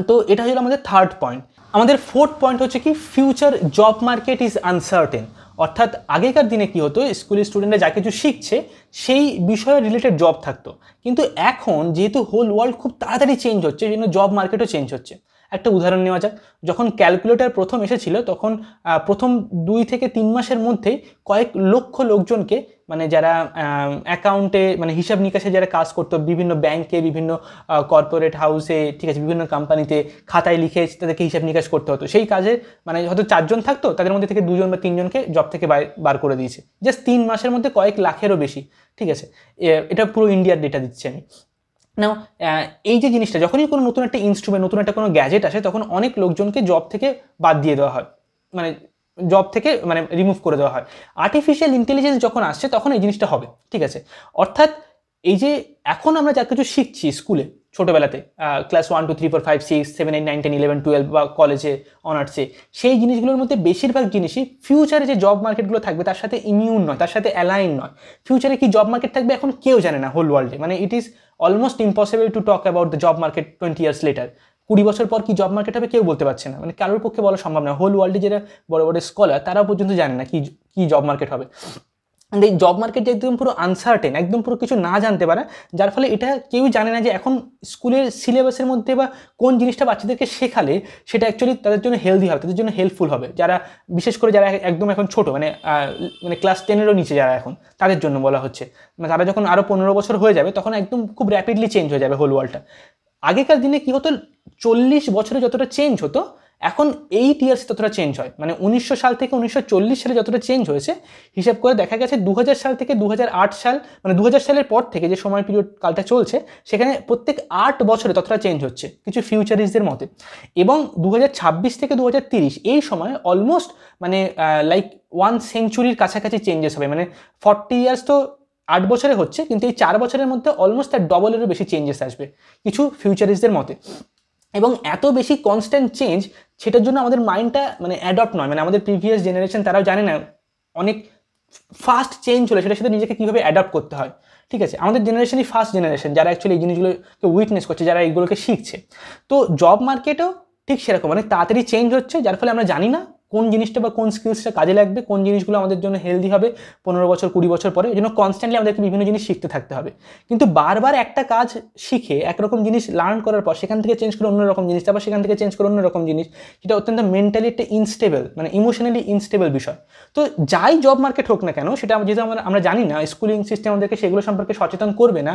তো এটা হলো আমাদের থার্ড পয়েন্ট। আমাদের ফোর্থ পয়েন্ট হচ্ছে কি, future job market is uncertain. অর্থাৎ আগেকার দিনে কি হতো, স্কুলের স্টুডেন্টরা যা কিছু শিখছে সেই বিষয়ে রিলেটেড জব থাকতো, কিন্তু এখন যেহেতু হোল ওয়ার্ল্ড খুব তাড়াতাড়ি চেঞ্জ হচ্ছে, এই জন্য জব মার্কেটও চেঞ্জ হচ্ছে। একটা উদাহরণ নেওয়া যাক, যখন ক্যালকুলেটর প্রথম এসেছিল তখন প্রথম 2 থেকে 3 মাসের মধ্যেই কয়েক লক্ষ লোকজনকে, মানে যারা অ্যাকাউন্টে, মানে হিসাব নিকাশে যারা কাজ করতো, বিভিন্ন ব্যাংকে, বিভিন্ন কর্পোরেট হাউসে, ঠিক আছে, বিভিন্ন কোম্পানিতে খাতায় লিখে তাদেরকে হিসাব নিকাশ করতে হতো, সেই কাজে মানে হয়তো 4 জন থাকতো, তাদের মধ্যে থেকে 2 জন বা 3 জনকে জব থেকে বার করে দিয়েছে, জাস্ট 3 মাসের মধ্যে কয়েক লাখেরও বেশি, ঠিক আছে। এটা পুরো ইন্ডিয়ার ডেটা দিচ্ছি আমি। নাও এই যে জিনিসটা, যখনই কোনো নতুন একটা ইনস্ট্রুমেন্ট, নতুন একটা কোনো গ্যাজেট আসে, তখন অনেক লোকজনকে জব থেকে বাদ দিয়ে দেওয়া হয়, মানে জব থেকে মানে রিমুভ করে দেওয়া হয়। আর্টিফিশিয়াল ইন্টেলিজেন্স যখন আসছে তখন এই জিনিসটা হবে, ঠিক আছে। অর্থাৎ এই যে এখন আমরা যা কিছু শিখছি স্কুলে ছোটোবেলাতে, ক্লাস 1 2 3 4 5 6 7 8 9 10 11 12 বা কলেজে অনার্সে, সেই জিনিসগুলোর মধ্যে বেশিরভাগ জিনিসই ফিউচারে যে জব মার্কেটগুলো থাকবে তার সাথে ইমিউন নয়, তার সাথে অ্যালাইন নয়। ফিউচারে কি জব মার্কেট থাকবে এখন কেউ জানে না হোল ওয়ার্ল্ডে, মানে it is almost impossible to talk about the job market 20 years later. 20 বছর পর কি জব মার্কেট হবে কেউ বলতে পারছে না, মানে কারোর পক্ষে বলা সম্ভব না। হোল ওয়ার্ল্ডে যারা বড় বড় স্কলার তারা পর্যন্ত জানে না কি জব মার্কেট হবে। এই জব মার্কেট একদম পুরো আনসার্টেন, একদম পুরো কিছু না জানতে পারে, যার ফলে এটা কেউই জানে না যে এখন স্কুলের সিলেবাসের মধ্যে বা কোন জিনিসটা বাচ্চাদেরকে শেখালে সেটা অ্যাকচুয়ালি তাদের জন্য হেলদি হবে, তাদের জন্য হেল্পফুল হবে, যারা বিশেষ করে যারা একদম এখন ছোটো, মানে ক্লাস 10-এরও নিচে যারা এখন, তাদের জন্য বলা হচ্ছে। মানে তারা যখন আরও 15 বছর হয়ে যাবে তখন একদম খুব র্যাপিডলি চেঞ্জ হয়ে যাবে হোল ওয়ার্ল্ডটা। আগেকার দিনে কী হতো, 40 বছরে যতটা চেঞ্জ হতো এখন 8 ইয়ার্সে ততটা চেঞ্জ হয়, মানে 1900 সাল থেকে 1940 সালে যতটা চেঞ্জ হয়েছে, হিসাব করে দেখা গেছে 2000 সাল থেকে 2008 সাল, মানে 2000 সালের পর থেকে যে সময় পিরিয়ড কালটা চলছে, সেখানে প্রত্যেক 8 বছরে ততটা চেঞ্জ হচ্ছে কিছু ফিউচারিস্টদের মতে। এবং 2026 থেকে 2030 এই সময় অলমোস্ট মানে লাইক 1 সেঞ্চুরির কাছাকাছি চেঞ্জেস হবে, মানে 40 ইয়ার্স তো 8 বছরে হচ্ছে, কিন্তু এই 4 বছরের মধ্যে অলমোস্ট তার ডবলেরও বেশি চেঞ্জেস আসবে কিছু ফিউচারিস্টদের মতে। এবং এত বেশি কনস্ট্যান্ট চেঞ্জ, সেটার জন্য আমাদের মাইন্ডটা মানে অ্যাডপ্ট নয়, মানে আমাদের প্রিভিয়াস জেনারেশন তারাও জানে না অনেক ফাস্ট চেঞ্জ হলে সেটার সাথে নিজেকে কীভাবে অ্যাডপ্ট করতে হয়, ঠিক আছে। আমাদের জেনারেশনই ফার্স্ট জেনারেশন যারা অ্যাকচুয়ালি এই জিনিসগুলোকে উইটনেস করছে, যারা এইগুলোকে শিখছে। তো জব মার্কেটেও ঠিক সেরকম, মানে তাড়াতাড়ি চেঞ্জ হচ্ছে, যার ফলে আমরা জানি না কোন জিনিসটা বা কোন স্কিলসটা কাজে লাগবে, কোন জিনিসগুলো আমাদের জন্য হেলদি হবে 15 বছর 20 বছর পরে। এই জন্য কনস্ট্যান্টলি আমাদেরকে বিভিন্ন জিনিস শিখতে থাকতে হবে। কিন্তু বারবার একটা কাজ শিখে একরকম জিনিস লার্ন করার পর সেখান থেকে চেঞ্জ করে অন্যরকম জিনিস, তারপর সেখান থেকে চেঞ্জ করে অন্যরকম জিনিস, সেটা অত্যন্ত মেন্টালি একটা ইনস্টেবল, মানে ইমোশনালি ইনস্টেবল বিষয়। তো যাই জব মার্কেট হোক না কেন, সেটা যেহেতু আমরা জানি না, স্কুলিং সিস্টেম আমাদেরকে সেগুলো সম্পর্কে সচেতন করবে না,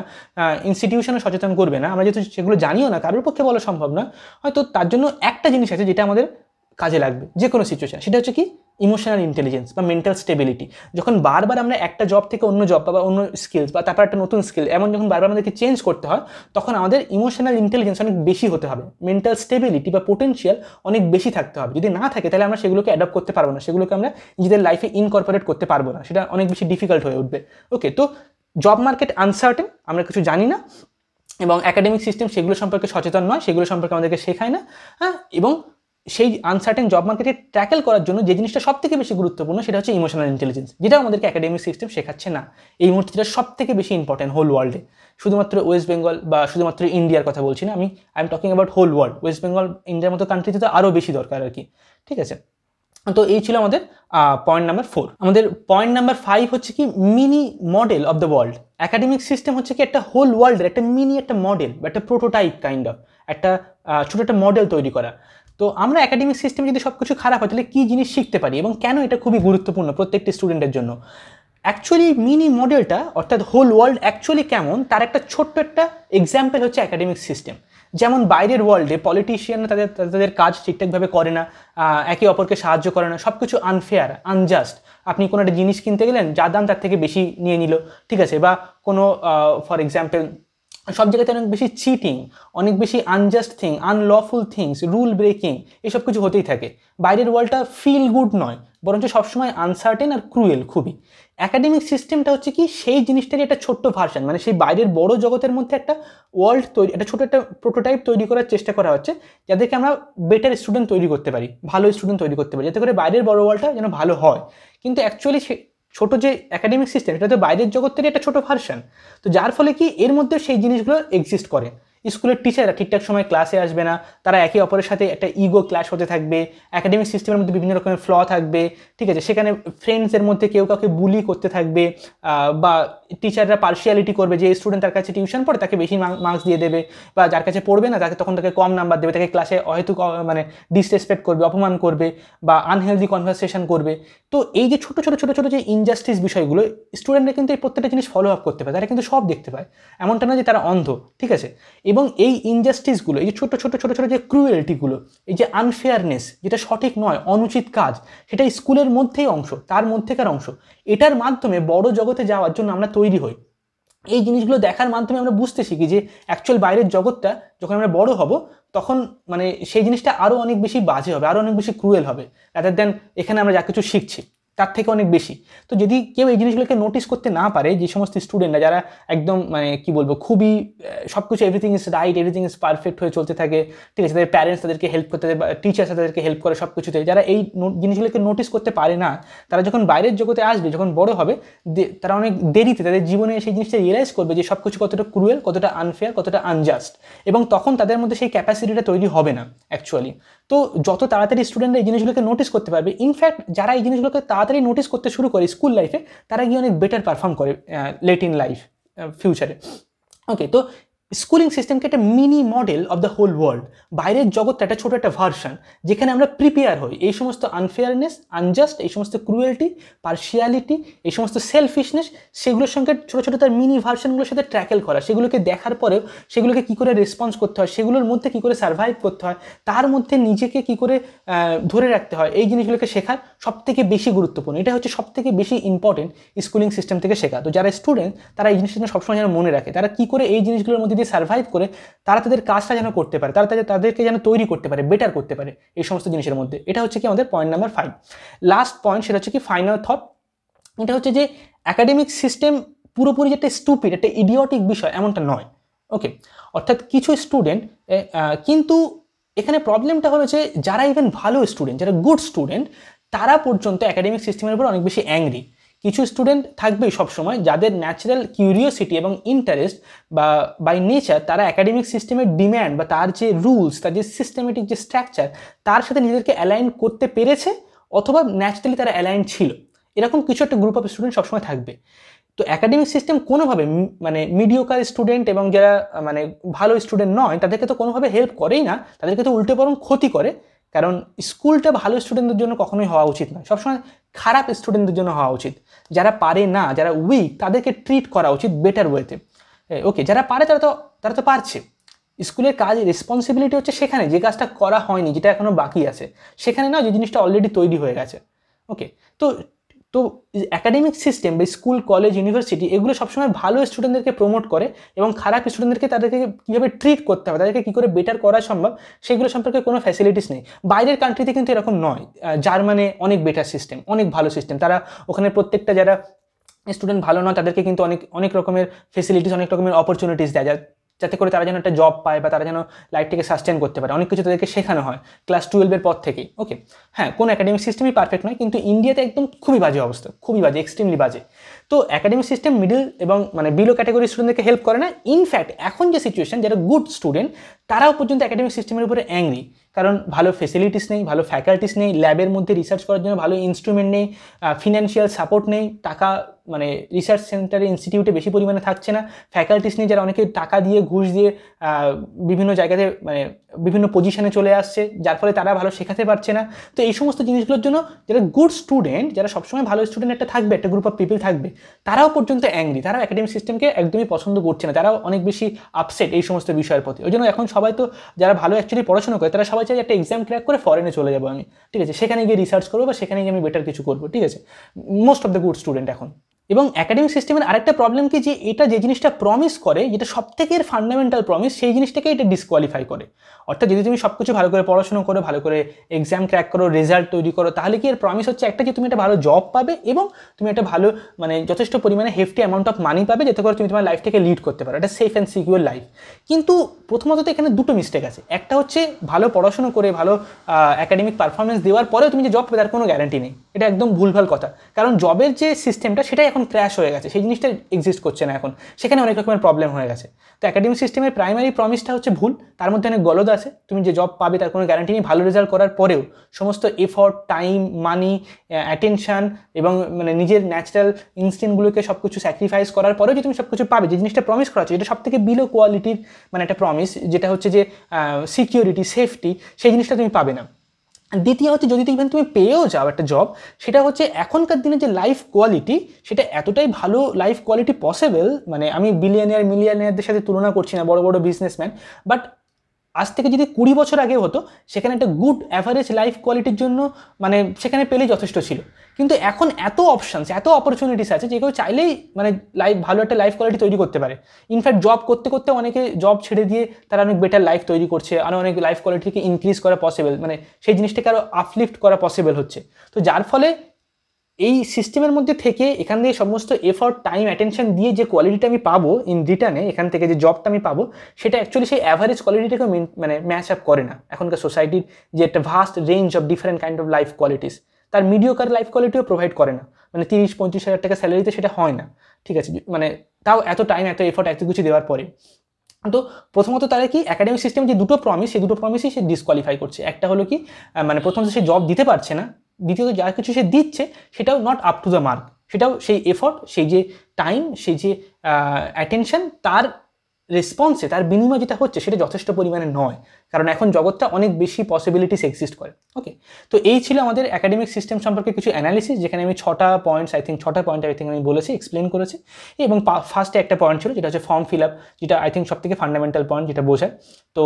ইনস্টিটিউশনও সচেতন করবে না, আমরা যেহেতু সেগুলো জানিও না, কারোর পক্ষে বলা সম্ভব না, হয়তো তার জন্য একটা জিনিস আছে যেটা আমাদের কাজে লাগবে যে কোনো সিচুয়েশন, সেটা হচ্ছে কি ইমোশনাল ইন্টেলিজেন্স বা মেন্টাল স্টেবিলিটি। যখন বারবার আমরা একটা জব থেকে অন্য জব বা অন্য স্কিলস বা তারপর একটা নতুন স্কিল এমন যখন বারবার আমাদেরকে চেঞ্জ করতে হয়, তখন আমাদের ইমোশনাল ইন্টেলিজেন্স অনেক বেশি হতে হবে, মেন্টাল স্টেবিলিটি বা পোটেনশিয়াল অনেক বেশি থাকতে হবে। যদি না থাকে তাহলে আমরা সেগুলোকে অ্যাডপ্ট করতে পারবো না, সেগুলোকে আমরা নিজেদের লাইফে ইনকর্পোরেট করতে পারবো না, সেটা অনেক বেশি ডিফিকাল্ট হয়ে উঠবে। ওকে, তো জব মার্কেট আনসার্টেন, আমরা কিছু জানি না, এবং একাডেমিক সিস্টেম সেগুলো সম্পর্কে সচেতন নয়, সেগুলো সম্পর্কে আমাদেরকে শেখায় না। হ্যাঁ, এবং সেই আনসার্টেন জব মার্কেটে ট্যাকেল করার জন্য যে জিনিসটা সব থেকে বেশি গুরুত্বপূর্ণ সেটা হচ্ছে ইমোশনাল ইন্টেলিজেন্স, যেটা আমাদেরকে একাডেমিক সিস্টেম শেখাচ্ছে না এই মুহূর্তে, যেটা সব থেকে বেশি ইম্পর্টেন্ট হোল ওয়ার্ল্ডে। শুধুমাত্র ওয়েস্ট বেঙ্গল বা শুধুমাত্র ইন্ডিয়ার কথা বলছি না, I am talking about whole world. West Bengal ইন্ডিয়ার মতো কান্ট্রিতে তো আরও বেশি দরকার আর কি। ঠিক আছে, তো এই ছিল আমাদের পয়েন্ট নাম্বার 4। আমাদের পয়েন্ট নাম্বার 5 হচ্ছে কি mini model of the world. Academic system হচ্ছে কি একটা হোল ওয়ার্ল্ডের একটা মিনি একটা মডেল বা একটা প্রোটোটাইপ কাইন্ড অফ, একটা ছোটো একটা মডেল তৈরি করা। তো আমরা একাডেমিক সিস্টেম যদি সব কিছু খারাপ হয় তাহলে কী জিনিস শিখতে পারি এবং কেন এটা খুবই গুরুত্বপূর্ণ প্রত্যেকটি স্টুডেন্টের জন্য। অ্যাকচুয়ালি মিনি মডেলটা অর্থাৎ হোল ওয়ার্ল্ড অ্যাকচুয়ালি কেমন তার একটা ছোট্ট একটা এক্সাম্পল হচ্ছে একাডেমিক সিস্টেম। যেমন বাইরের ওয়ার্ল্ডে পলিটিশিয়ানরা তাদের কাজ ঠিকঠাকভাবে করে না, একে অপরকে সাহায্য করে না, সব কিছু আনফেয়ার, আনজাস্ট। আপনি কোনো একটা জিনিস কিনতে গেলেন, যা দাম তার থেকে বেশি নিয়ে নিল, ঠিক আছে, বা কোনো ফর এক্সাম্পল সব জায়গাতে অনেক বেশি চিটিং, অনেক বেশি unjust thing, unlawful things, rule breaking, এসব কিছু হতেই থাকে। বাইরের ওয়ার্ল্ডটা ফিল গুড নয়, বরঞ্চ সবসময় আনসার্টেন আর ক্রুয়েল খুবই। একাডেমিক সিস্টেমটা হচ্ছে কি সেই জিনিসটারই একটা ছোট্ট ভার্সন, মানে সেই বাইরের বড় জগতের মধ্যে একটা ওয়ার্ল্ড তৈরি, একটা ছোটো একটা প্রোটোটাইপ তৈরি করার চেষ্টা করা হচ্ছে, যাদেরকে আমরা বেটার স্টুডেন্ট তৈরি করতে পারি, ভালো স্টুডেন্ট তৈরি করতে পারি, যাতে করে বাইরের বড় ওয়ার্ল্ডটা যেন ভালো হয়। কিন্তু অ্যাকচুয়ালি ছোটো যে একাডেমিক সিস্টেম এটা তো বাইরের জগতেরই একটা ছোটো ভার্সন। তো যার ফলে কি এর মধ্যে সেই জিনিসগুলো এক্সিস্ট করে। স্কুলের টিচাররা ঠিকঠাক সময় ক্লাসে আসবে না, তারা একে অপরের সাথে একটা ইগো ক্ল্যাশ হতে থাকবে, একাডেমিক সিস্টেমের মধ্যে বিভিন্ন রকমের ফ্ল থাকবে, ঠিক আছে, সেখানে ফ্রেন্ডসের মধ্যে কেউ কাউকে বুলি করতে থাকবে, বা টিচাররা পার্শিয়ালিটি করবে, যে স্টুডেন্ট তার কাছে টিউশন পড়ে তাকে বেশি মার্কস দিয়ে দেবে, বা যার কাছে পড়বে না তাকে কম নাম্বার দেবে, তাকে ক্লাসে হয়তো মানে ডিসরেসপেক্ট করবে, অপমান করবে, বা আনহেলদি কনভারসেশন করবে। তো এই যে ছোটো ছোটো ছোটো ছোটো যে ইনজাস্টিস বিষয়গুলো, স্টুডেন্টরা কিন্তু এই প্রত্যেকটা জিনিস ফলো আপ করতে পারে, তারা কিন্তু সব দেখতে পায়, এমনটা না যে তারা অন্ধ, ঠিক আছে। এবং এই ইনজাস্টিসগুলো, এই যে ছোটো ছোটো ছোটো ছোটো যে ক্রুয়েলটিগুলো, এই যে আনফেয়ারনেস, যেটা সঠিক নয়, অনুচিত কাজ, সেটা স্কুলের মধ্যেই অংশ, তার মধ্যেকার অংশ। এটার মাধ্যমে বড় জগতে যাওয়ার জন্য আমরা তৈরি হই। এই জিনিসগুলো দেখার মাধ্যমে আমরা বুঝতে শিখি যে অ্যাকচুয়াল বাইরের জগৎটা যখন আমরা বড় হব তখন মানে সেই জিনিসটা আরও অনেক বেশি বাজে হবে, আরও অনেক বেশি ক্রুয়েল হবে, রাদার দেন এখানে আমরা যা কিছু শিখছি তার থেকে অনেক বেশি। তো যদি কেউ এই জিনিসগুলোকে নোটিস করতে না পারে, যে সমস্ত স্টুডেন্টরা যারা একদম মানে কি বলবো খুবই সব কিছু everything is right, everything is perfect হয়ে চলতে থাকে, ঠিক আছে, তাদের প্যারেন্টস তাদেরকে হেল্প করতে দেয়, বা টিচার্স তাদেরকে হেল্প করে সব কিছুতে, যারা এই জিনিসগুলোকে নোটিস করতে পারে না, তারা যখন বাইরের জগতে আসবে, যখন বড় হবে, তারা অনেক দেরিতে তাদের জীবনে সেই জিনিসটা রিয়েলাইজ করবে যে সব কিছু কতটা ক্রুয়েল, কতটা আনফেয়ার, কতটা আনজাস্ট, এবং তখন তাদের মধ্যে সেই ক্যাপাসিটিটা তৈরি হবে না অ্যাকচুয়ালি। তো যত তাড়াতাড়ি স্টুডেন্টরা এই জিনিসগুলোকে নোটিস করতে পারবে, ইনফ্যাক্ট যারা এই জিনিসগুলোকে তাড়াতাড়ি নোটিস করতে শুরু করে স্কুল লাইফে, তারা গিয়ে অনেক বেটার পারফর্ম করে লেট ইন লাইফ, ফিউচারে। ওকে, তো স্কুলিং সিস্টেমকে একটা mini model of the whole world, বাইরের জগৎটা একটা ছোটো একটা ভার্সন, যেখানে আমরা প্রিপেয়ার হই এই সমস্ত আনফেয়ারনেস, আনজাস্ট, এই সমস্ত ক্রুয়েলটি, পার্শিয়ালিটি, এই সমস্ত সেলফিশনেস, সেগুলোর সঙ্গে ছোটো ছোটো তার মিনি ভার্সনগুলোর সাথে ট্র্যাকেল করা, সেগুলোকে দেখার পরেও সেগুলোকে কী করে রেসপন্স করতে হয়, সেগুলোর মধ্যে কী করে সার্ভাইভ করতে হয়, তার মধ্যে নিজেকে কী করে ধরে রাখতে হয়, এই জিনিসগুলোকে শেখার সবথেকে বেশি গুরুত্বপূর্ণ। এটা হচ্ছে সবথেকে বেশি ইম্পর্টেন্ট স্কুলিং সিস্টেম থেকে শেখা। তো যারা স্টুডেন্ট তারা এই জিনিসটা সবসময় যেন মনে রাখে, তারা কী করে এই জিনিসগুলোর মধ্যে দিয়ে সার্ভাইভ করে তারা তাদের কাজটা যেন করতে পারে, তাদেরকে যেন তৈরি করতে পারে, বেটার করতে পারে এই সমস্ত জিনিসের মধ্যে। এটা হচ্ছে কি আমাদের পয়েন্ট নাম্বার 5। লাস্ট পয়েন্ট, সেটা হচ্ছে কি ফাইনাল থট। এটা হচ্ছে যে একাডেমিক সিস্টেম পুরোপুরি একটা স্টুপিড, একটা ইডিওটিক বিষয় এমনটা নয়। ওকে, অর্থাৎ কিছু স্টুডেন্ট, কিন্তু এখানে প্রবলেমটা হলো যে যারা ইভেন ভালো স্টুডেন্ট, যারা গুড স্টুডেন্ট, তারা পর্যন্ত একাডেমিক সিস্টেমের উপর অনেক বেশি অ্যাংরি। কিছু স্টুডেন্ট থাকবেই সবসময় যাদের ন্যাচারাল কিউরিওসিটি এবং ইন্টারেস্ট বা বাই নেচার তারা একাডেমিক সিস্টেমের ডিম্যান্ড বা তার যে রুলস, তার যে সিস্টেমেটিক যে স্ট্রাকচার, তার সাথে নিজেদেরকে অ্যালাইন করতে পেরেছে, অথবা ন্যাচারালি তারা অ্যালাইন ছিল, এরকম কিছু একটা গ্রুপ অফ স্টুডেন্ট সবসময় থাকবে। তো একাডেমিক সিস্টেম কোনোভাবে মানে মিডিওকার স্টুডেন্ট এবং যারা মানে ভালো স্টুডেন্ট নয় তাদেরকে তো কোনোভাবে হেল্প করেই না, তাদেরকে তো উল্টে বরং ক্ষতি করে। কারণ স্কুলটা ভালো স্টুডেন্টদের জন্য কখনোই হওয়া উচিত নয়, সবসময় খারাপ স্টুডেন্টদের জন্য হওয়া উচিত। যারা পারে না, যারা উইক, তাদেরকে ট্রিট করা উচিত বেটার ওয়েতে। ওকে, যারা পারে তারা তো পারছে। স্কুলের কাজ, রেসপন্সিবিলিটি হচ্ছে সেখানে যে কাজটা করা হয়নি, যেটা এখনো বাকি আছে, সেখানে না যে জিনিসটা অলরেডি তৈরি হয়ে গেছে। ওকে, তো তো একাডেমিক সিস্টেম বা স্কুল, কলেজ, ইউনিভার্সিটি এগুলো সবসময় ভালো স্টুডেন্টদেরকে প্রমোট করে এবং খারাপ স্টুডেন্টদেরকে তাদেরকে কীভাবে ট্রিট করতে হবে, তাদেরকে কী করে বেটার করা সম্ভব সেগুলো সম্পর্কে কোনো ফ্যাসিলিটিস নেই। বাইরের কান্ট্রিতে কিন্তু এরকম নয়। জার্মানে অনেক বেটার সিস্টেম, অনেক ভালো সিস্টেম। তারা ওখানে প্রত্যেকটা যারা স্টুডেন্ট ভালো নয় তাদেরকে কিন্তু অনেক অনেক রকমের ফেসিলিটিস, অনেক রকমের অপরচুনিটিস দেয়, যাতে করে তারা যেন একটা জব পায় বা তারা যেন লাইফটাকে সাস্টেন করতে পারে। অনেক কিছু তাদেরকে শেখানো হয় ক্লাস 12-এর পর থেকেই। ওকে, হ্যাঁ, কোনো একাডেমিক সিস্টেমই পারফেক্ট নয়, কিন্তু ইন্ডিয়াতে একদম খুবই বাজে অবস্থা, খুবই বাজে, এক্সট্রিমলি বাজে। তো একাডেমিক সিস্টেম মিডল এবং মানে বিলো ক্যাটাগরি স্টুডেন্টদেরকে হেল্প করে না। ইনফ্যাক্ট এখন যে সিচুয়েশন, যারা গুড স্টুডেন্ট তারাও পর্যন্ত একাডেমিক সিস্টেমের উপরে অ্যাংরি, কারণ ভালো ফেসিলিটিস নেই, ভালো ফ্যাকাল্টিস নেই, ল্যাবের মধ্যে রিসার্চ করার জন্য ভালো ইনস্ট্রুমেন্ট নেই, ফিনান্সিয়াল সাপোর্ট নেই, টাকা মানে রিসার্চ সেন্টারে, ইনস্টিটিউটে বেশি পরিমাণে থাকছে না, ফ্যাকাল্টিস নেই, যারা অনেকে টাকা দিয়ে, ঘুষ দিয়ে বিভিন্ন জায়গাতে মানে বিভিন্ন পজিশনে চলে আসছে, যার ফলে তারা ভালো শেখাতে পারছে না। তো এই সমস্ত জিনিসগুলোর জন্য যারা গুড স্টুডেন্ট, যারা সবসময় ভালো স্টুডেন্ট একটা থাকবে, একটা গ্রুপ অফ পিপল থাকবে, তারাও পর্যন্ত অ্যাংরি, তারাও একাডেমিক সিস্টেমকে একদমই পছন্দ করছে না, তারাও অনেক বেশি আপসেট এই সমস্ত বিষয়ের প্রতি। ওই জন্য এখন সবাই তো যারা ভালো অ্যাকচুয়ালি পড়াশোনা করে তারা সবাই চাই একটা এক্সাম ক্র্যাক করে ফরেনে চলে যাবো আমি, ঠিক আছে, সেখানে গিয়ে রিসার্চ করবো বা সেখানে গিয়ে আমি বেটার কিছু করবো, ঠিক আছে, most of the good student এখন। এবং একাডেমিক সিস্টেমের আরেকটা প্রবলেম কি, যে এটা যে জিনিসটা প্রমিস করে, যেটা সব থেকে এর ফান্ডামেন্টাল প্রমিস, সেই জিনিসটাকে এটা ডিসকোয়ালিফাই করে। অর্থাৎ যদি তুমি সব কিছু ভালো করে পড়াশোনা করো, ভালো করে এক্সাম ক্র্যাক করো, রেজাল্ট তৈরি করো, তাহলে কি এর প্রমিস হচ্ছে একটা, যে তুমি একটা ভালো জব পাবে এবং তুমি একটা ভালো মানে যথেষ্ট পরিমাণে হেফটি অ্যামাউন্ট অফ মানি পাবে, যাতে করে তুমি তোমার লাইফটাকে লিড করতে পারো, একটা সেফ অ্যান্ড সিকিউর লাইফ। কিন্তু প্রথমত তো এখানে দুটো মিস্টেক আছে। একটা হচ্ছে ভালো পড়াশোনা করে ভালো একাডেমিক পারফরমেন্স দেওয়ার পরেও তুমি যে জব পাবে তার কোনো গ্যারান্টি নেই। এটা একদম ভুলভাল কথা, কারণ জবের যে সিস্টেমটা সেটাই এখন ক্র্যাশ হয়ে গেছে, সেই জিনিসটা এক্সিস্ট করছে না এখন, সেখানে অনেক রকমের প্রবলেম হয়ে গেছে। তো একাডেমিক সিস্টেমের প্রাইমারি প্রমিসটা হচ্ছে ভুল, তার মধ্যে অনেক গলদ আছে। তুমি যে জব পাবে তার কোনো গ্যারান্টি নেই, ভালো রেজাল্ট করার পরেও সমস্ত এফর্ট, টাইম, মানি, অ্যাটেনশন এবং মানে নিজের ন্যাচারাল ইনস্টিংক্টগুলোকে সব কিছু স্যাক্রিফাইস করার পরেও যে তুমি সব কিছু পাবে, যে জিনিসটা প্রমিস করা হচ্ছে, এটা সব থেকে বিলো কোয়ালিটির মানে একটা প্রমিস, যেটা হচ্ছে যে সিকিউরিটি, সেফটি, সেই জিনিসটা তুমি পাবে না। দ্বিতীয় হচ্ছে, যদি তুমি পেয়েও যাও একটা জব, সেটা হচ্ছে এখনকার দিনে যে লাইফ কোয়ালিটি, সেটা এতটাই ভালো লাইফ কোয়ালিটি পসিবল, মানে আমি বিলিয়নিয়ার মিলিয়নিয়ারদের সাথে তুলনা করছি না, বড় বড় বিজনেসম্যান, বাট আজ থেকে যদি 20 বছর আগে হতো, সেখানে একটা গুড অ্যাভারেজ লাইফ কোয়ালিটির জন্য মানে সেখানে পেলেই যথেষ্ট ছিল। কিন্তু এখন এত অপশানস, এত অপরচুনিটিস আছে, যে কেউ চাইলেই মানে ভালো একটা লাইফ কোয়ালিটি তৈরি করতে পারে। ইনফ্যাক্ট জব করতে করতে অনেকে জব ছেড়ে দিয়ে তারা অনেক বেটার লাইফ তৈরি করছে, আরও অনেক লাইফ কোয়ালিটিকে ইনক্রিজ করা পসিবল, মানে সেই জিনিসটাকে আরও আপলিফ্ট করা পসিবল হচ্ছে। তো যার ফলে এই সিস্টেমের মধ্যে থেকে এখান থেকে সমস্ত এফর্ট, টাইম, অ্যাটেনশন দিয়ে যে কোয়ালিটিটা আমি পাবো ইন রিটার্নে, এখান থেকে যে জবটা আমি পাবো, সেটা অ্যাকচুয়ালি সেই অ্যাভারেজ কোয়ালিটিটাকে মানে ম্যাচ আপ করে না। এখনকার সোসাইটির যে একটা vast range of different kind of life qualities, তার মিডিওকার লাইফ কোয়ালিটিও প্রোভাইড করে না। মানে 30-35 হাজার টাকা স্যালারিতে সেটা হয় না, ঠিক আছে, মানে তাও এত টাইম, এত এফর্ট, এত কিছু দেওয়ার পরে। তো প্রথমত তারা কি একাডেমিক সিস্টেম যে দুটো প্রমিস, সেই দুটো প্রমিসই সে ডিসকোয়ালিফাই করছে। একটা হলো কি, মানে প্রথমত সে জব দিতে পারছে না, দ্বিতীয়ত যা কিছু সে দিচ্ছে সেটাও not up to the mark, সেটাও সেই এফর্ট, সেই যে টাইম, সেই যে অ্যাটেনশন, তার রেসপন্সে, তার বিনিময় যেটা হচ্ছে সেটা যথেষ্ট পরিমাণে নয়, কারণ এখন জগৎটা অনেক বেশি পসিবিলিটিস এক্সিস্ট করে। ওকে, তো এই ছিল আমাদের একাডেমিক সিস্টেম সম্পর্কে কিছু অ্যানালিসিস, যেখানে আমি 6টা পয়েন্ট আমি বলেছি, এক্সপ্লেন করেছি। এবং ফার্স্টে একটা পয়েন্ট ছিল, যেটা হচ্ছে ফর্ম ফিল আপ, যেটা আই থিঙ্ক সব থেকে ফান্ডামেন্টাল পয়েন্ট, যেটা বোঝায়। তো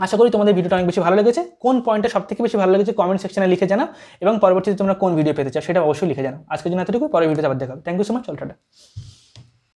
আশা করি তোমাদের ভিডিওটা অনেক বেশি ভালো লেগেছে। কোন পয়েন্টটা সব থেকে বেশি ভালো লেগেছে কমেন্ট সেকশনে লিখে জানাও, এবং পরবর্তীতে তোমরা কোন ভিডিও পেতে চাও সেটা অবশ্যই লিখে জানাও। আজকের জন্য এতটুকু, পরের ভিডিওতে আবার দেখা হবে। থ্যাংক ইউ সো মাচ, চল টাটা।